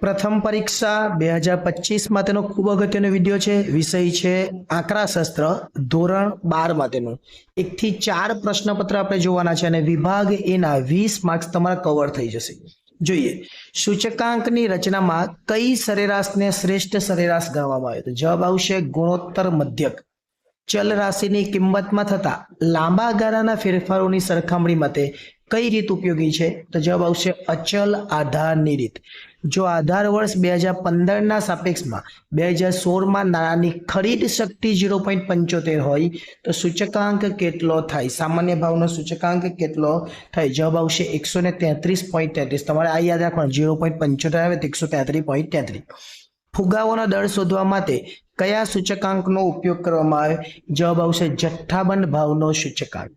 પ્રથમ પરીક્ષા 2025 માટેનો ખૂબ અગત્યનો વિડીયો છે. વિષય છે આંકડાશાસ્ત્ર ધોરણ 12 માટેનો 1 થી 4 પ્રશ્નપત્ર આપણે જોવાના છે અને વિભાગ એ ના 20 માર્ક્સ તમારા કવર થઈ જશે. જોઈએ સૂચકાંકની રચનામાં કઈ સરેરાશને શ્રેષ્ઠ સરેરાશ ગણવામાં આવે? તો જવાબ આવશે ગુણોત્તર મધ્યક. ચલ રાશિની કિંમતમાં થતા લાંબા ગાળાના ફેરફારોની સરખામણી માટે કઈ રીત ઉપયોગી છે? તો જવાબ આવશે અચલ આધારની રીત. જો આધાર વર્ષ 2015 ના સાપેક્ષમાં 2016 નાણાંની ખરીદ શક્તિ 0.75 હોય તો સૂચકાંક કેટલો થાય? સામાન્ય ભાવનો સૂચકાંક કેટલો થાય? જવાબ આવશે 133.33. તમારે આ યાદ રાખવાનું, 0.75 આવે તો 133.33. ફુગાવાનો દર શોધવા માટે કયા સૂચકાંકનો ઉપયોગ કરવામાં આવે? જવાબ આવશે જથ્થાબંધ ભાવનો સૂચકાંક.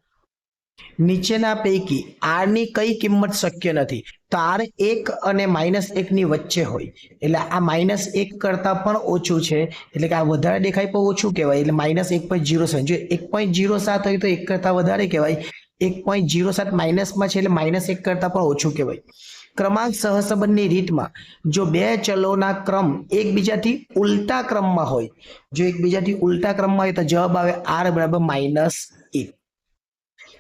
નીચેના પૈકી આર ની કઈ કિંમત શક્ય નથી? તો આર 1 અને -1 ની વચ્ચે હોય, એટલે આ -1 કરતા પણ ઓછું છે, એટલે કે આ વધારે દેખાય પણ ઓછું કહેવાય, એટલે -1.07. જો 1.07 હોય તો 1 કરતા વધારે કહેવાય, 1.07 માઇનસમાં છે એટલે -1 કરતા પણ ઓછું કહેવાય. ક્રમાંક સહસંબંધની રીતમાં જો બે ચલોના ક્રમ એકબીજાથી ઉલટા ક્રમમાં હોય, તો જવાબ આવે r બરાબર -1.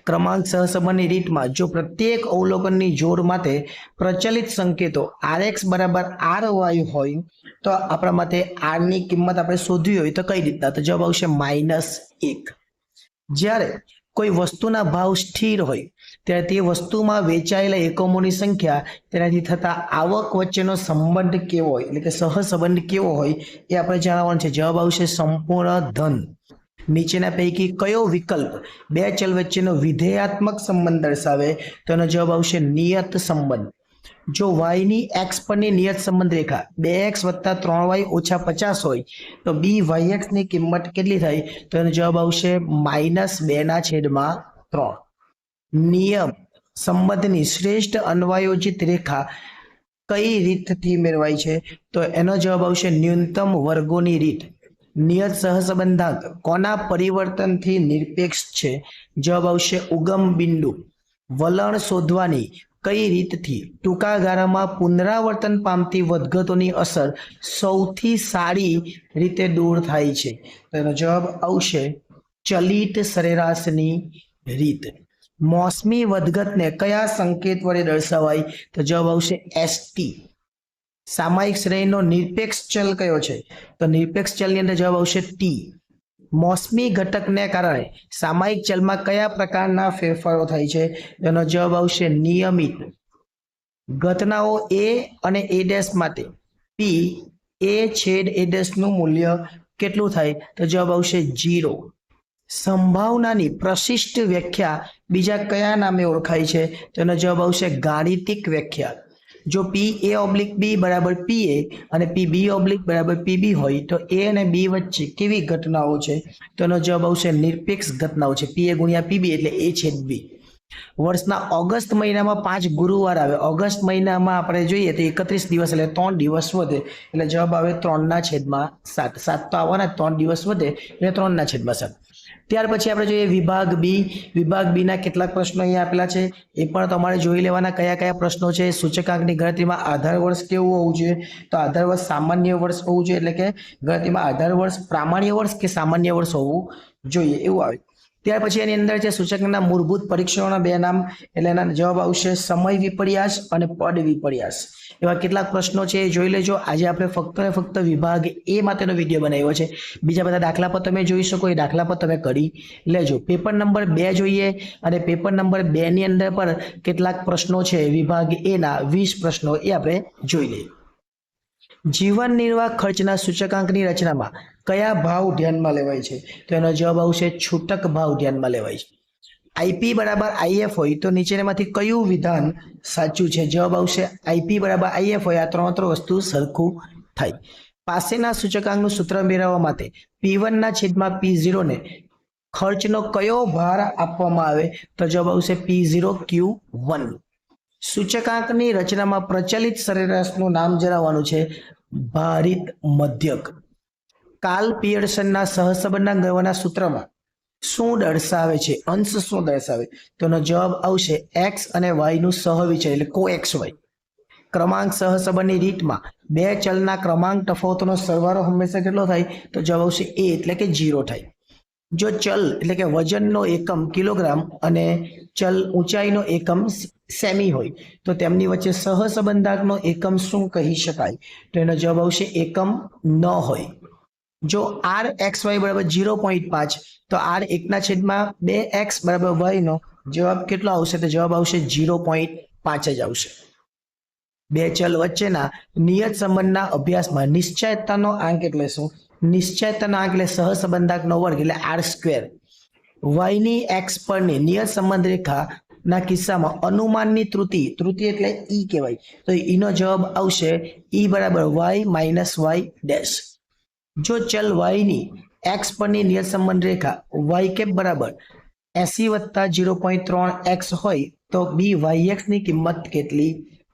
ક્રમાંક સહસંબંધની રીતમાં જો પ્રત્યેક અવલોકનની જોડ માટે પ્રચલિત સંકેતો rx બરાબર ry હોય તો આપણા માટે r ની કિંમત આપણે શોધવી હોય તો કઈ રીતના? તો જવાબ આવશે -1. જ્યારે કોઈ વસ્તુના ભાવ સ્થિર હોય ત્યારે તે વસ્તુમાં વેચાયેલા એકમોની સંખ્યા તેનાથી થતા આવક વચ્ચેનો સંબંધ કેવો હોય, એટલે કે સહસંબંધ કેવો હોય એ આપણે જાણવાનું છે. જવાબ આવશે સંપૂર્ણ ધન. નીચેના પૈકી કયો વિકલ્પ બે ચલ વચ્ચેનો વિધેયાત્મક સંબંધ દર્શાવે? તો એનો જવાબ આવશે નિયત સંબંધ. જો y ની x પરની નિયત સંબંધ રેખા 2x + 3y - 50 હોય તો byx ની કિંમત કેટલી થાય? તો એનો જવાબ આવશે -2/3. નિયમ સંબંધની શ્રેષ્ઠ અન્વયોજિત રેખા કઈ રીતથી મેળવાય છે? તો એનો જવાબ આવશે ન્યૂનતમ વર્ગોની રીત. નિયત સહસંબંધાંક કોના પરિવર્તનથી નિરપેક્ષ છે? જવાબ આવશે ઉગમ બિંદુ. વલણ શોધવાની કઈ રીતથી ટૂંકા ગાળામાં પુનરાવર્તન પામતી વધઘટોની અસર સૌથી સારી રીતે દૂર થાય છે? તો એનો જવાબ આવશે ચલિત સરેરાશની રીત. મોસમી વધઘટને કયા સંકેત વડે દર્શાવાય? તો જવાબ આવશે ST. સામયિક શ્રેણીનો નિરપેક્ષ ચલ કયો છે? તો નિરપેક્ષ ચલની અંદર જવાબ આવશે T. મોસમી ઘટકને કારણે સામયિક ચલમાં કયા પ્રકારના ફેરફારો થાય છે? એનો જવાબ આવશે નિયમિત. ઘટનાઓ a અને a' માટે p a/a' નું મૂલ્ય કેટલું થાય? તો જવાબ આવશે 0. સંભાવનાની પ્રશિષ્ટ વ્યાખ્યા બીજા કયા નામે ઓળખાય છે? તો એનો જવાબ આવશે ગાણિતિક વ્યાખ્યા. જો PA/B બરાબર PA અને PB/ બરાબર PB હોય તો A અને B વચ્ચે કેવી ઘટનાઓ છે? તો એનો જવાબ આવશે નિરપેક્ષ ઘટનાઓ છે. PA × PB એટલે A/B. વર્ષના ઓગસ્ટ મહિનામાં 5 ગુરુવાર આવે. ઓગસ્ટ મહિનામાં આપણે જોઈએ તો 31 દિવસ એટલે 3 દિવસ વધે, એટલે જવાબ આવે 3/7. 7 તો આવવાના, 3 દિવસ વધે એટલે 3/7. ત્યાર પછી આપણે જોઈએ વિભાગ બી. વિભાગ બી ના કેટલાક પ્રશ્નો અહીંયા આપેલા છે, એ પણ તમારે જોઈ લેવાના. કયા કયા પ્રશ્નો છે? સૂચકાંકની ગણતરીમાં આધાર વર્ષ કેવું હોવું જોઈએ? તો આધાર વર્ષ સામાન્ય વર્ષ હોવું જોઈએ, એટલે કે ગણતરીમાં આધાર વર્ષ પ્રામાણ્ય વર્ષ કે સામાન્ય વર્ષ હોવું જોઈએ એવું આવે. ત્યાર પછી એની અંદર છે સૂચકાંકના મૂળભૂત પરીક્ષણોના 2 નામ, એટલે એના જવાબ આવશે સમય વિપર્યાસ અને પદ વિપર્યાસ. એવા કેટલાક પ્રશ્નો છે એ જોઈ લેજો. આજે આપણે ફક્ત ને ફક્ત વિભાગ એ માટેનો વિડીયો બનાવ્યો છે. બીજા બધા દાખલા પર તમે જોઈ શકો, એ દાખલા પર તમે કરી લેજો. પેપર નંબર 2 જોઈએ, અને પેપર નંબર 2 ની અંદર પર કેટલાક પ્રશ્નો છે વિભાગ એ ના 20 પ્રશ્નો એ આપણે જોઈ લઈએ. જીવન નિર્વાહ ખર્ચના સૂચકાંકની રચનામાં કયા ભાવ ધ્યાનમાં લેવાય છે? તો એનો જવાબ આવશે છૂટક ભાવ ધ્યાનમાં લેવાય છે. IP બરાબર IF હોય તો નીચેનામાંથી કયું વિધાન સાચું છે? જવાબ આવશે IP બરાબર IF હોય આ 3 વસ્તુ સરખું થાય. પાસેના સૂચકાંકનું સૂત્ર મેળવવા માટે P1/P0 ને ખર્ચનો કયો ભાર આપવામાં આવે? તો જવાબ આવશે P0Q1. સૂચકાંકની રચનામાં પ્રચલિત સરેરાશનું નામ જણાવવાનું છે ભારિત મધ્યક. કાર્લ પિયર્સનના સહસંબંધના ગણવાના સૂત્રમાં શું દર્શાવે છે? અંશ શું દર્શાવે? તો એનો જવાબ આવશે x અને y નું સહવિચય એટલે coxy. ક્રમાંક સહસંબંધની રીતમાં બે ચલના ક્રમાંક તફાવતોનો સરવાળો હંમેશા કેટલો થાય? તો જવાબ આવશે a એટલે કે 0 થાય. જો ચલ એટલે કે વજનનો એકમ કિલોગ્રામ અને ચલ ઊંચાઈનો એકમ સેમી હોય તો તેમની વચ્ચે સહસંબંધાંકનો એકમ શું કહી શકાય? તો એનો જવાબ આવશે એકમ ન હોય. જો r xy બરાબર 0.5 તો r 1/2x બરાબર y નો જવાબ કેટલો આવશે? તો જવાબ આવશે 0.5 જ આવશે. બે ચલ વચ્ચેના નિયત સંબંધના અભ્યાસમાં નિશ્ચયતાનો આંક એટલે શું? નિશ્ચયતાનો આંક એટલે સહસંબંધાંકનો વર્ગ એટલે r સ્ક્વેર. y ની x પરની નિયત સંબંધ રેખાના કિસ્સામાં અનુમાનની ત્રુટિ એટલે e કહેવાય. તો e નો જવાબ આવશે e બરાબર y માઇનસ y ડેશ. જો ચલ y ની x પરની નિયત સંબંધ રેખા y કેપ બરાબર 80 + 0.3x હોય તો byx ની કિંમત કેટલી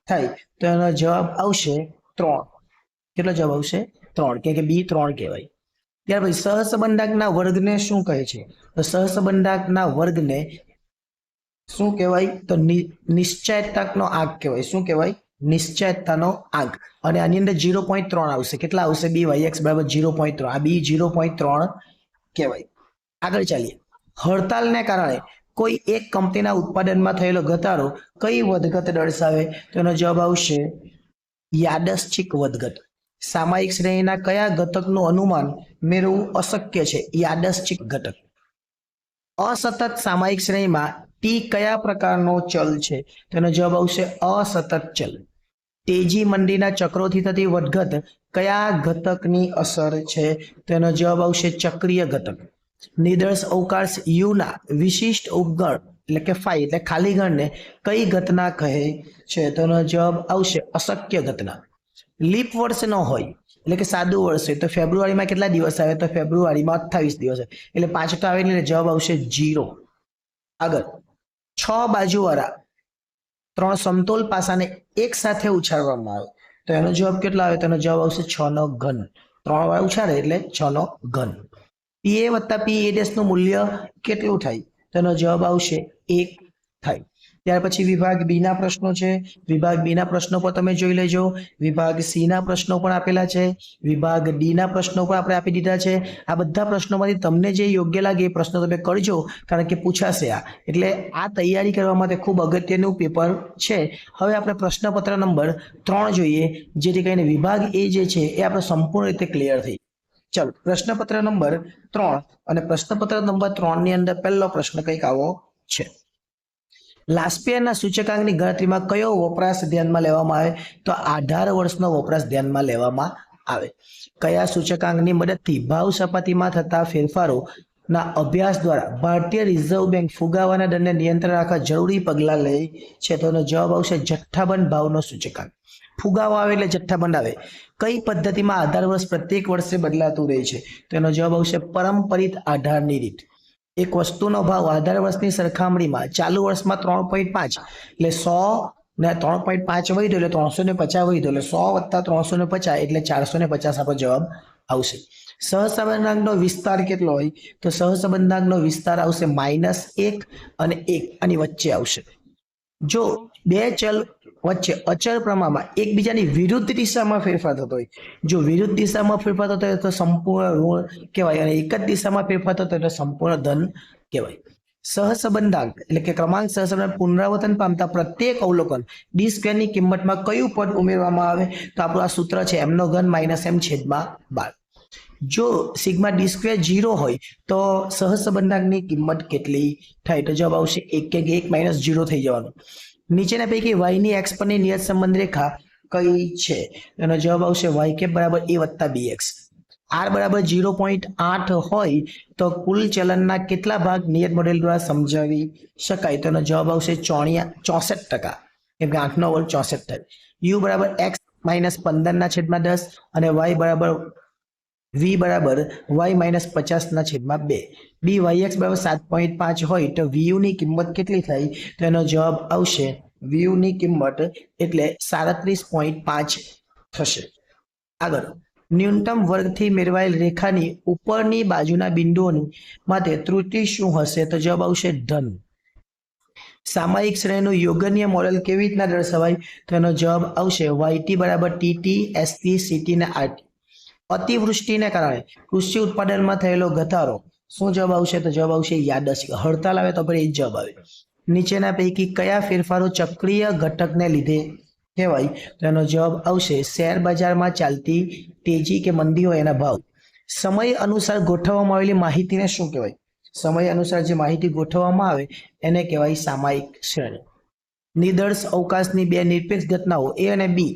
થાય? તો એનો જવાબ આવશે 3. કેટલો જવાબ આવશે? 3, કે b 3 કહેવાય. ત્યાર પછી સહસંબંધાંકના વર્ગને શું કહે છે? તો સહસંબંધાંકના વર્ગને શું કહેવાય? તો નિશ્ચયતાનો આંક કહેવાય. શું કહેવાય? નિશ્ચયતાનો આંક. અને આની અંદર 0.3 આવશે. કેટલા આવશે? byx બરાબર 0.3. આ b 0.3 કહેવાય. આગળ ચાલીએ. હડતાલને કારણે કોઈ એક કંપનીના ઉત્પાદનમાં થયેલો ઘટાડો કઈ વધઘટ દર્શાવે? તો એનો જવાબ આવશે યાદચ્છિક વધઘટ. સામયિક શ્રેણીના કયા ઘટકનું અનુમાન મેળવવું અશક્ય છે? યાદચ્છિક ઘટક. અસતત સામયિક શ્રેણીમાં ટી કયા પ્રકારનો ચલ છે? તેનો જવાબ આવશે અસતત ચલ. તેજી મંદીના ચક્રોથી થતી વધઘટ કયા ઘટકની અસર છે? તેનો જવાબ આવશે ચક્રીય ઘટક. નિર્દેશ અવકાશ યુના વિશિષ્ટ ઉપગણ એટલે કે ફાઈ એટલે ખાલી ગણને કઈ ઘટના કહે છે? તેનો જવાબ આવશે અશક્ય ઘટના. લીપ વર્ષ ન હોય એટલે કે સાદું વર્ષ હોય તો ફેબ્રુઆરીમાં કેટલા દિવસ આવે? તો ફેબ્રુઆરીમાં 28 દિવસ આવે. એટલે 5 તો આવે એટલે જવાબ આવશે 0. આગળ 6 બાજુવાળા 3 સમતોલ પાસાને એક સાથે ઉછાળવામાં આવે તો એનો જવાબ કેટલો આવે? તેનો જવાબ આવશે 6 નો ઘન. 3 વાર ઉછાળે એટલે 6 નો ઘન. pa + pa' નું મૂલ્ય કેટલું થાય? તેનો જવાબ આવશે 1 થાય. ત્યાર પછી વિભાગ બી ના પ્રશ્નો છે. વિભાગ બી ના પ્રશ્નો પર તમે જોઈ લેજો. વિભાગ સી ના પ્રશ્નો પણ આપેલા છે. વિભાગ ડી ના પ્રશ્નો પણ આપણે આપી દીધા છે. આ બધા પ્રશ્નોમાંથી તમને જે યોગ્ય લાગે એ પ્રશ્નો તમે કરજો, કારણ કે પૂછાશે આ. એટલે આ તૈયારી કરવા માટે ખૂબ અગત્યનું પેપર છે. હવે આપણે પ્રશ્નપત્ર નંબર 3 જોઈએ, જેથી કરીને વિભાગ એ જે છે એ આપણે સંપૂર્ણ રીતે ક્લિયર થઈ. ચાલો પ્રશ્નપત્ર નંબર 3. અને પ્રશ્નપત્ર નંબર 3 ની અંદર પહેલો પ્રશ્ન કંઈક આવો છે. લાસ્પિયરના સૂચકાંકની ગણતરીમાં કયો વપરાશ ધ્યાનમાં લેવામાં આવે? તો 18 વર્ષનો વપરાશ ધ્યાનમાં લેવામાં આવે. કયા સૂચકાંકની મદદથી ભાવ સપાટીમાં થતા ફેરફારોના અભ્યાસ દ્વારા ભારતીય રિઝર્વ બેંક ફુગાવાના દરને નિયંત્રણ રાખવા જરૂરી પગલાં લે છે? તો એનો જવાબ આવશે જથ્થાબંધ ભાવનો સૂચકાંક. ફુગાવો આવે એટલે જથ્થાબંધ આવે. કઈ પદ્ધતિમાં આધાર વર્ષ પ્રત્યેક વર્ષે બદલાતું રહે છે? તો એનો જવાબ આવશે પરંપરિત આધારની રીત. એક વસ્તુનો ભાવ આધાર વર્ષની સરખામણીમાં ચાલુ વર્ષમાં 3.5 એટલે 100 ને 3.5 વધ્યો એટલે 350 વધ્યો એટલે 100 + 350 એટલે 450 આપણો જવાબ આવશે. સહસંબંધાંકનો વિસ્તાર કેટલો હોય? તો સહસંબંધાંકનો વિસ્તાર આવશે -1 અને 1 આની વચ્ચે આવશે. જો બે ચલ વચ્ચે અચળ પ્રમાણમાં એકબીજાની વિરુદ્ધ દિશામાં ફેરફાર થતો હોય, જો વિરુદ્ધ દિશામાં ફેરફાર થતો હોય તો સંપૂર્ણ ઋણ કહેવાય, અને એક જ દિશામાં ફેરફાર થતો હોય તો સંપૂર્ણ ધન કહેવાય. સહસંબંધાંક એટલે કે ક્રમાંક સહસંબંધ પુનરાવર્તન પામતા પ્રત્યેક અવલોકન ડી સ્ક્વેરની કિંમતમાં કયું પદ ઉમેરવામાં આવે? તો આપણું આ સૂત્ર છે m^3 - m/12. જો સિગ્મા ડી સ્ક્વેર 0 હોય તો સહસંબંધાંકની કિંમત કેટલી થાય? તો જવાબ આવશે 1, કે 1 - 0 થઈ જવાનું. નીચેના પૈકી y ની x પરની નિયત સંબંધ રેખા કઈ છે? એનો જવાબ આવશે y કેપ બરાબર a + bx. r બરાબર 0.8 હોય તો કુલ ચલનના કેટલા ભાગ નિયત મોડેલ દ્વારા સમજાવી શકાય? તો એનો જવાબ આવશે 64%, કેમ કે 8 નો વર્ગ 64 થાય. u બરાબર x - 15/10 અને y બરાબર v બરાબર y - 50/2. byx બરાબર 7.5 હોય તો vu ની કિંમત કેટલી થાય? તો એનો જવાબ આવશે vu ની કિંમત એટલે 37.5 થશે. આગળ ન્યૂનતમ વર્ગથી મેળવાયેલ રેખાની ઉપરની બાજુના બિંદુઓની માટે ત્રુટિ શું હશે? તો જવાબ આવશે ધન. સામાયિક શ્રેણીનું યોગનીય મોડેલ કેવી રીતના દર્શાવાય? તો એનો જવાબ આવશે YT બરાબર TT ST CT ને RT. અતિવૃષ્ટિને કારણે કૃષિ ઉત્પાદનમાં થયેલો ઘટાડો શું જવાબ આવશે? તો જવાબ આવશે યાદચ્છિક. હડતાલ આવે તો પછી એ જ જવાબ આવે. નીચેના પૈકી કયા ફેરફારો ચક્રીય ઘટકને લીધે કહેવાય? તો એનો જવાબ આવશે શેર બજારમાં ચાલતી તેજી કે મંદી હોય એના ભાવ. સમય અનુસાર ગોઠવવામાં આવેલી માહિતીને શું કહેવાય? સમય અનુસાર જે માહિતી ગોઠવવામાં આવે એને કહેવાય સામાયિક શ્રેણી. નિદર્શ અવકાશની બે નિરપેક્ષ ઘટનાઓ A અને B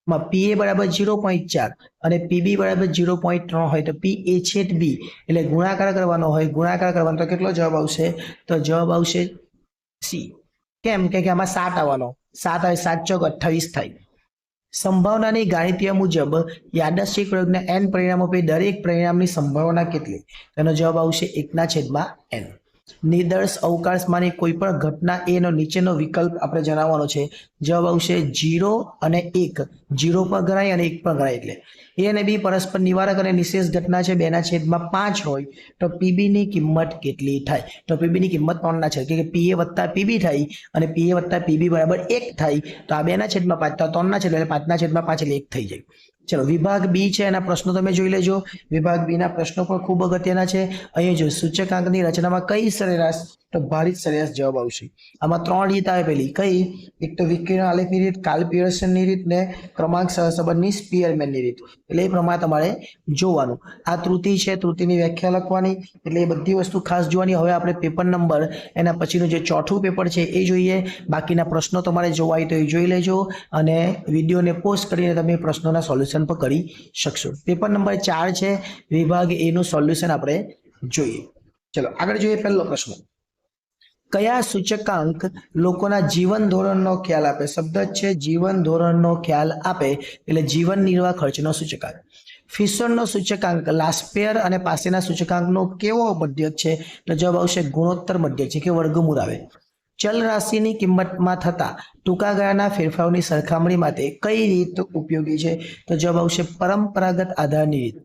માં PA બરાબર 0.4 અને PB બરાબર 0.3 હોય તો PA છેદ B એટલે ગુણાકાર કરવાનો હોય. ગુણાકાર કરવાનો તો કેટલો જવાબ આવશે? તો જવાબ આવશે C. કેમ કે આમાં 7 આવવાનો. 7 આવે 7 ચોક 28 થાય. સંભાવનાની ગાણિતીય મુજબ યાદચ્છિક પ્રયોગના n પરિણામો પૈકી દરેક પરિણામની સંભાવના કેટલી? તેનો જવાબ આવશે 1/n. નિદર્શ અવકાશમાંની કોઈ પણ ઘટના A નો નીચેનો વિકલ્પ આપણે જણાવવાનો છે. જવાબ આવશે 0 અને 1. 0 પર ગણાય અને 1 પર ગણાય એટલે A અને B પરસ્પર નિવારક અને નિશેષ ઘટના છે 2/5 હોય તો PB ની કિંમત કેટલી થાય? તો PB ની કિંમત 3 છે કે PA વત્તા PB થાય અને PA વત્તા PB બરાબર 1 થાય તો આ 2/5 તો 3 એટલે 5/5 એટલે 1 થઈ જાય. ચલો વિભાગ બી છે એના પ્રશ્નો તમે જોઈ લેજો. વિભાગ બી ના પ્રશ્નો પણ ખૂબ અગત્યના છે. અહીંયા જો સૂચકાંકની રચનામાં કઈ સરેરાશ? તો ભારિત સરેરાશ જવાબ આવશે. આમાં 3 રીત આવે. પેલી કઈ? એક તો વિકિરણ આલેખની રીત, કાર્લ પિયર્સનની રીત ને ક્રમાંક સહસંબંધની સ્પીયરમેનની રીત. એટલે એ પ્રમાણે તમારે જોવાનું. આ ત્રુટિ છે, ત્રુટિની વ્યાખ્યા લખવાની. એટલે એ બધી વસ્તુ ખાસ જોવાની. હવે આપણે પેપર નંબર એના પછીનું જે ચોથું પેપર છે એ જોઈએ. બાકીના પ્રશ્નો તમારે જોવા હોય તો એ જોઈ લેજો અને વિડીયોને પોસ્ટ કરીને તમે પ્રશ્નોના સોલ્યુશન પણ કરી શકશો. પેપર નંબર 4 છે વિભાગ એ નું સોલ્યુશન આપણે જોઈએ. ચલો આગળ જોઈએ. પહેલો પ્રશ્ન, કયા સૂચકાંક લોકોના જીવન ધોરણનો ખ્યાલ આપે? શબ્દ છે જીવન ધોરણનો ખ્યાલ આપે એટલે જીવન નિર્વાહ ખર્ચનો સૂચકાંક. ફિશરનો સૂચકાંક લાસ્પેર અને પાસેના સૂચકાંકનો કેવો મધ્યક છે? તો જવાબ આવશે ગુણોત્તર મધ્યક છે કે વર્ગમૂળ આવે. ચલ રાશિની કિંમતમાં થતા ટૂંકા ગાળાના ફેરફારોની સરખામણી માટે કઈ રીત ઉપયોગી છે? તો જવાબ આવશે પરંપરાગત આધારની રીત.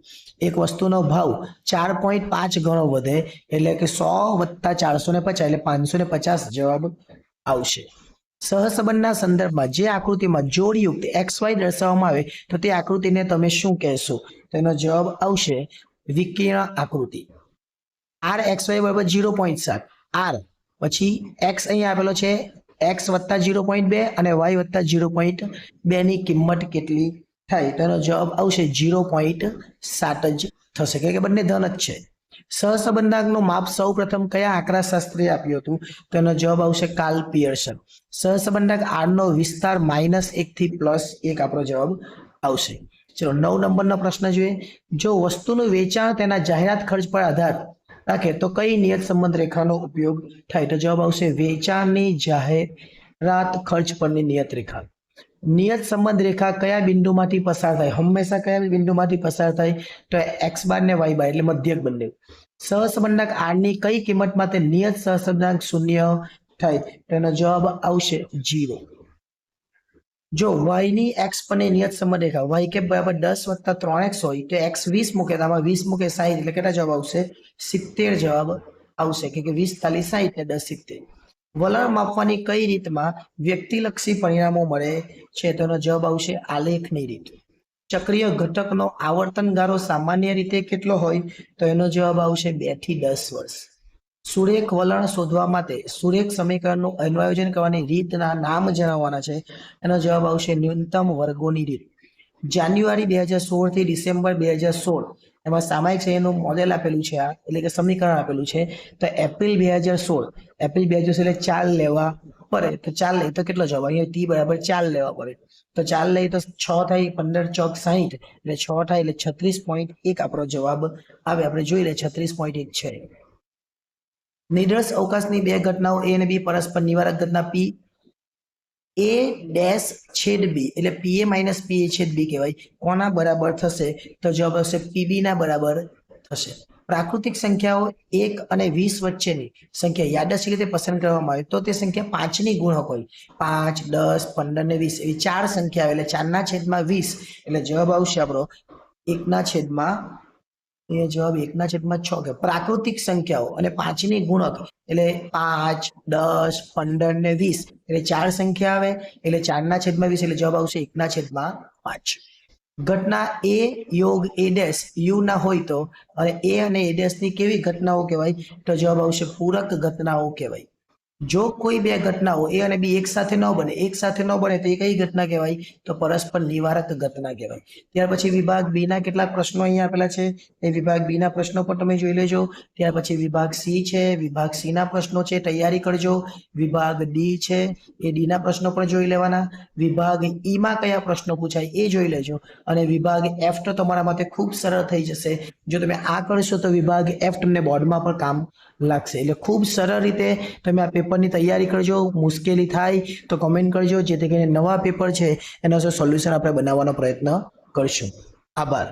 એક વસ્તુનો ભાવ 4.5 ગણો વધે એટલે કે 100 + 450 એટલે 550 જવાબ આવશે. સહસંબંધના સંદર્ભમાં જે આકૃતિમાં જોડયુક્ત XY દર્શાવવામાં આવે તો તે આકૃતિને તમે શું કહેશો? તેનો જવાબ આવશે વિકર્ણ આકૃતિ. RXY બરાબર 0.7 R પછી x અહીં આપેલો છે x વત્તા 0.2 અને y વત્તા 0.2 ની કિંમત કેટલી થાય? તેનો જવાબ આવશે 0.7 જ થશે કે બંને ધન જ છે. સહસંબંધાંકનું માપ સૌ પ્રથમ કયા આંકડાશાસ્ત્રીએ આપ્યું હતું? તેનો જવાબ આવશે કાર્લ પિયર્સન. સહસંબંધાંક R નો વિસ્તાર -1 થી +1 આપણો જવાબ આવશે. ચલો 9 નંબરનો પ્રશ્ન જોઈએ. જો વસ્તુનું વેચાણ તેના જાહેરાત ખર્ચ પર આધાર રાખે તો કઈ નિયત સંબંધ રેખાનો ઉપયોગ થાય? તો જવાબ આવશે વેચાણની જાહેરાત ખર્ચ પરની નિયત રેખા. નિયત સંબંધ રેખા કયા બિંદુમાંથી પસાર થાય? હંમેશા કયા બિંદુમાંથી પસાર થાય? તો x બાર ને y બાર એટલે મધ્યક બંને. સહસંબંધાંક R ની કઈ કિંમત માટે નિયત સહસંબંધાંક 0 થાય? તેનો જવાબ આવશે 0. જો y ની x પરની નિયત સંબંધ રેખા y કેપ બરાબર 10 + 3x હોય તો x 20 મૂકે તો આમાં 20 મૂકે 60 એટલે કેટલા જવાબ આવશે? 70 જવાબ આવશે કે 20 × 60 ને 10 70. વલણ માપવાની કઈ રીતમાં વ્યક્તિલક્ષી પરિણામો મળે છે? તેનો જવાબ આવશે આલેખની રીત. ચક્રીય ઘટકનો આવર્તન ગાળો સામાન્ય રીતે કેટલો હોય? તો એનો જવાબ આવશે 2 થી 10 વર્ષ. સુરેખ વલણ શોધવા માટે સુરેખ સમીકરણનું અન્વયોજન કરવાની રીતના નામ જણાવવાના છે. એનો જવાબ આવશે ન્યૂનતમ વર્ગોની રીત. જાન્યુઆરી 2016 થી ડિસેમ્બર 2016 એમાં સામાયિક શ્રેણીનું મોડેલ આપેલું છે આ એટલે કે સમીકરણ આપેલું છે. તો એપ્રિલ 2016 એટલે 4 લેવા પડે તો 4 લઈ તો કેટલો જવાબ? અહીંયા t બરાબર 4 લેવા પડે તો 4 લઈ તો 6 થાય 15 ચોક 60 એટલે 6 થાય એટલે 36.1 આપણો જવાબ આવે. આપણે જોઈ લે 36.1 છે. નિદર્શ અવકાશની બે ઘટનાઓ A અને B પરસ્પર નિવારક ઘટના P A ડેશ છેદ B એટલે PA - PA છેદ B કહેવાય. કોના બરાબર થશે? તો જવાબ આવશે PB ના બરાબર થશે. પ્રાકૃતિક સંખ્યાઓ 1 અને 20 વચ્ચેની સંખ્યા યાદચ્છિક રીતે પસંદ કરવામાં આવે તો તે સંખ્યા 5 ની ગુણક હોય. 5 10 15 ને 20 એવી 4 સંખ્યા આવે એટલે 4/20 એટલે જવાબ આવશે આપણો 1/20. એ જવાબ 1/6 કે પ્રાકૃતિક સંખ્યાઓ અને 5ની ગુણક એટલે 5, 10, 15 ને 20 એટલે 4 સંખ્યા આવે એટલે 4/20 એટલે જવાબ આવશે 1/5. ઘટના એ યોગ એ ડેશ યુ ના હોય તો અને એ અને એ ડેશ ની કેવી ઘટનાઓ કહેવાય તો જવાબ આવશે પૂરક ઘટનાઓ કહેવાય. જો કોઈ બે ઘટનાઓ એ અને બી એક સાથે ન બને તો એ કઈ ઘટના કહેવાય તો પરસ્પર નિવારક ઘટના કહેવાય. ત્યાર પછી વિભાગ બી ના કેટલાક પ્રશ્નો અહીંયા આપેલા છે એ વિભાગ બી ના પ્રશ્નો પણ તમે જોઈ લેજો. ત્યાર પછી વિભાગ સી છે, વિભાગ સી ના પ્રશ્નો છે, તૈયારી કરજો. વિભાગ ડી છે એ ડી ના પ્રશ્નો પણ જોઈ લેવાના. વિભાગ ઈ માં કયા પ્રશ્નો પૂછાય એ જોઈ લેજો. અને વિભાગ એફ તો તમારા માટે ખૂબ સરળ થઈ જશે. જો તમે આ કરશો તો વિભાગ એફ તમને બોર્ડમાં પણ કામ લાગશે. એટલે ખૂબ સરળ રીતે તમે આ પેપરની તૈયારી કરજો. મુશ્કેલી થાય તો કોમેન્ટ કરજો, જેથી કરીને નવા પેપર છે એના સોલ્યુશન આપણે બનાવવાનો પ્રયત્ન કરશું. આભાર.